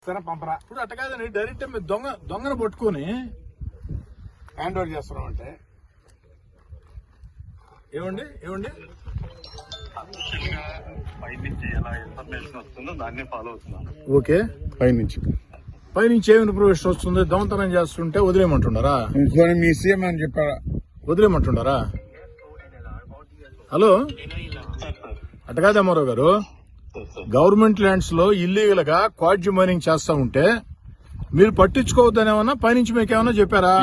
సరే పంపరా. ఇప్పుడు అట్ట కాదని డైరెక్ట్ మీరు దొంగను పట్టుకుని హ్యాండ్ ఓవర్ చేస్తున్నాం అంటే ఏమండి పైనుంచి ఎలా ఇన్ఫర్మేషన్ వస్తుందో దాన్ని ఫాలో అవుతున్నాను. ఓకే, పైనుంచి ఏమి ఇన్ఫర్మేషన్ వస్తుంది? దొంగతనం చేస్తుంటే వదిలేయమంటున్నారా? మీ సీఎం అని చెప్పారా? వదిలేయమంటున్నారా? హలో, అట్ట కాదు అమ్మారావు గారు, గవర్నమెంట్ ల్యాండ్స్ లో ఇల్లీగల్ గా క్వాడ్జ్ మైనింగ్ చేస్తా ఉంటే మీరు పట్టించుకోవద్దని ఏమన్నా పైనుంచి మీకు ఏమన్నా చెప్పారా?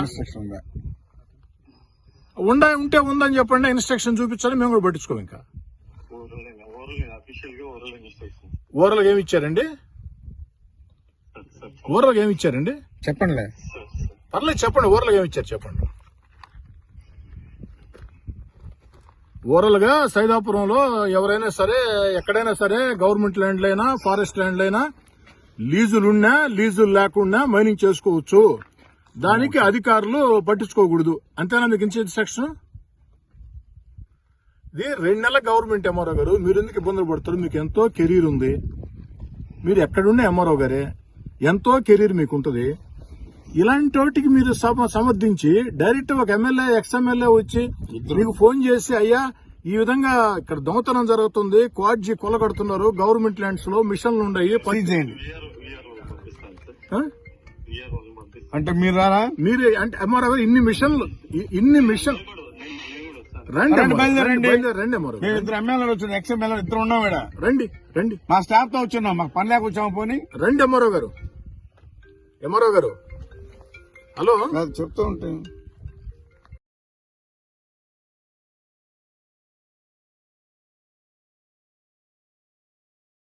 ఉంటే ఉందని చెప్పండి, ఇన్స్ట్రక్షన్ చూపించాలి, మేము కూడా పట్టించుకోం. ఇంకా ఓవరాల్ ఏమి ఇచ్చారండి? ఓవరాల్ ఏమి ఇచ్చారండి? చెప్పండి. పర్లేదు చెప్పండి, ఓవరాల్ ఏమి ఇచ్చారు చెప్పండి. ఓవరాల్ గా సైదాపురంలో ఎవరైనా సరే ఎక్కడైనా సరే గవర్నమెంట్ ల్యాండ్లైనా ఫారెస్ట్ ల్యాండ్లైనా లీజులున్నా లీజులు లేకుండా మైనింగ్ చేసుకోవచ్చు, దానికి అధికారులు పట్టించుకోకూడదు, అంతేనా మీకు ఇన్స్ట్రక్షన్? ఇది 2 నెలల గవర్నమెంట్ ఎంఆర్ఓ గారు, మీరు ఎందుకు ఇబ్బందులు పడతారు? మీకు ఎంతో కెరీర్ ఉంది, మీరు ఎక్కడున్న ఎంఆర్ఓ గారే, ఎంతో కెరీర్ మీకు ఉంటుంది. ఇలాంటి వాటికి మీరు సమర్థించి డైరెక్ట్ ఒక ఎమ్మెల్యే ఎక్స్ఎమ్మెల్యే వచ్చి మీకు ఫోన్ చేసి, అయ్యా ఈ విధంగా ఇక్కడ దొంగతనం జరుగుతుంది, క్వాడ్జీ కొలగడుతున్నారు, గవర్నమెంట్ ల్యాండ్స్ లో మిషన్లు ఉన్నాయి, పని చేయండి అంటే మీరు రారా? మీరే అంటే ఎంఆర్ఓ గారు ఇన్ని మిషన్ రండి ఎంఆర్ఓ మేము 2 ఎమ్మెల్యేలు వచ్చాం, ఎక్స్ ఎమ్మెల్యేలు 2 ఉన్నాం. రండి మా స్టాఫ్ తో వచ్చున్నాం, మాకు పని లేక వచ్చాము. పోనీ రండి ఎంఆర్ఓ గారు. హలో చెప్తూ ఉంటాం.